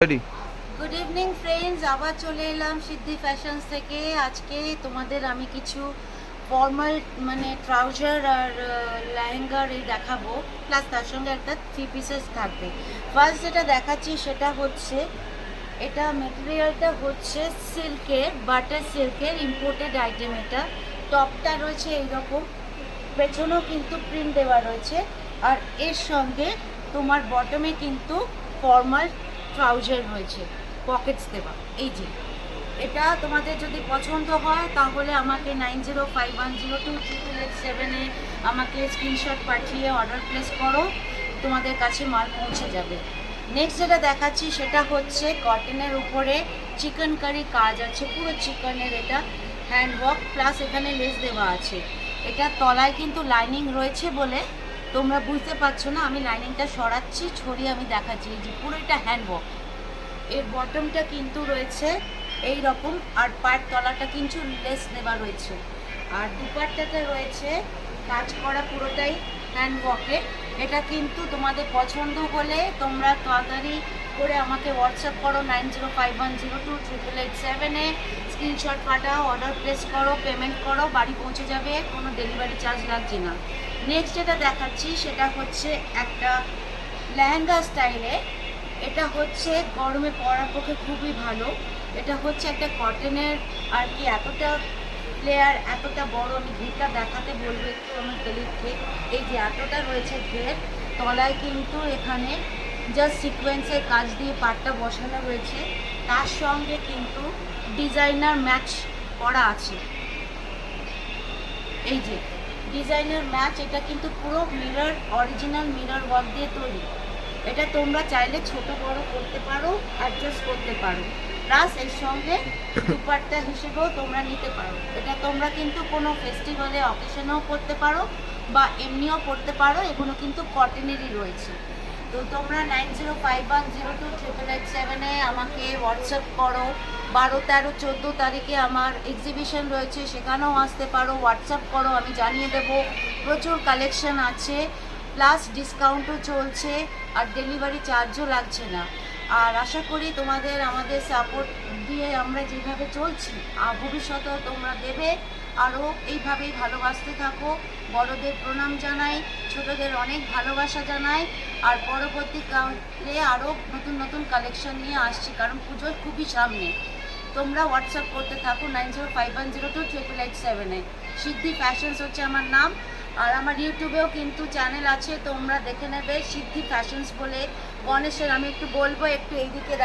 Ready. Good evening friends, আবার চলে এলাম সিদ্ধি ফ্যাশনস থেকে। আজকে তোমাদের আমি কিছু ফর্মাল মানে ট্রাউজার আর লেহেঙ্গার এই দেখাবো, প্লাস তার সঙ্গে একটা থ্রি পিসেস থাকবে। ফার্স্ট যেটা দেখাচ্ছি সেটা হচ্ছে, এটা মেটেরিয়ালটা হচ্ছে সিল্কের, বাটার সিল্কের ইম্পোর্টেড আইটেম। এটা টপটা রয়েছে এইরকম, পেছনেও কিন্তু প্রিন্ট দেওয়া রয়েছে, আর এর সঙ্গে তোমার বটমে কিন্তু ফর্মাল ট্রাউজার রয়েছে, পকেটস দেওয়া। এই যে এটা তোমাদের যদি পছন্দ হয় তাহলে আমাকে 9051028887-এ আমাকে স্ক্রিনশট পাঠিয়ে অর্ডার প্লেস করো, তোমাদের কাছে মাল পৌঁছে যাবে। নেক্সট যেটা দেখাচ্ছি সেটা হচ্ছে কটনের উপরে চিকেন কারি কাজ আছে, পুরো চিকেনের, এটা হ্যান্ডওয়ার্ক প্লাস এখানে লেস দেওয়া আছে। এটা তলায় কিন্তু লাইনিং রয়েছে বলে তোমরা বুঝতে পারছো না, আমি লাইনিংটা সরাচ্ছি, ছড়িয়ে আমি দেখাচ্ছি। এই যে পুরো এটা হ্যান্ডওয়ার্ক, এর বটমটা কিন্তু রয়েছে এই রকম, আর পায়ের তলাটা কিন্তু লেস দেওয়া রয়েছে, আর দুপাট্টাতে রয়েছে কাজ করা পুরোটাই হ্যান্ডওয়ার্কে। এটা কিন্তু তোমাদের পছন্দ হলে তোমরা তাড়াতাড়ি করে আমাকে হোয়াটসঅ্যাপ করো 9051028887-এ, স্ক্রিনশট পাঠাও, অর্ডার প্লেস করো, পেমেন্ট করো, বাড়ি পৌঁছে যাবে, কোনো ডেলিভারি চার্জ লাগছে না। নেক্সট যেটা দেখাচ্ছি সেটা হচ্ছে একটা লেহেঙ্গা স্টাইলে। এটা হচ্ছে গরমে পরার পক্ষে খুবই ভালো। এটা হচ্ছে একটা কটনের আর কি, এতটা লেয়ার, এতটা বড়, আমি ঘেরটা দেখাতে বলবো একটু আমার ক্লিপকে। এই যে এতটা রয়েছে ঘের, তলায় কিন্তু এখানে জাস্ট সিকোয়েন্সের কাজ দিয়ে পাটটা বসানো রয়েছে, তার সঙ্গে কিন্তু ডিজাইনার ম্যাচ করা আছে। এই যে ডিজাইনার ম্যাচ, এটা কিন্তু পুরো মিরর, অরিজিনাল মিরর ওয়ার্ক দিয়ে তৈরি। এটা তোমরা চাইলে ছোট বড় করতে পারো, অ্যাডজাস্ট করতে পারো, প্লাস এর সঙ্গে দুপাট্টা হিসেবেও তোমরা নিতে পারো। এটা তোমরা কিন্তু কোনো ফেস্টিভ্যালে অকেশনেও পরতে পারো বা এমনিও পরতে পারো, এগুলো কিন্তু কটনেরই রয়েছে। তো তোমরা 9051028887-এ আমাকে হোয়াটসঅ্যাপ করো। 12, 13, 14 তারিখে আমার এক্সিবিশন রয়েছে, সেখানেও আসতে পারো, হোয়াটসঅ্যাপ করো, আমি জানিয়ে দেবো। প্রচুর কালেকশন আছে, প্লাস ডিসকাউন্টও চলছে, আর ডেলিভারি চার্জও লাগছে না। আর আশা করি তোমাদের আমাদের সাপোর্ট দিয়ে আমরা যেভাবে চলছি, আর ভবিষ্যতেও তোমরা দেবে, আরও এইভাবেই ভালোবাসতে থাকো। বড়দের প্রণাম জানাই, ছোটদের অনেক ভালোবাসা জানাই, আর পরবর্তীকালে আরও নতুন নতুন কালেকশন নিয়ে আসছি, কারণ পুজোর খুবই সামনে। তোমরা হোয়াটসঅ্যাপ করতে থাকো 9051028887-এ। সিদ্ধি ফ্যাশনস হচ্ছে আমার নাম, আর আমার ইউটিউবেও কিন্তু চ্যানেল আছে, তোমরা দেখে নেবে সিদ্ধি ফ্যাশনস বলে। গণেশের আমি একটু বলবো, একটু এইদিকে দেখ।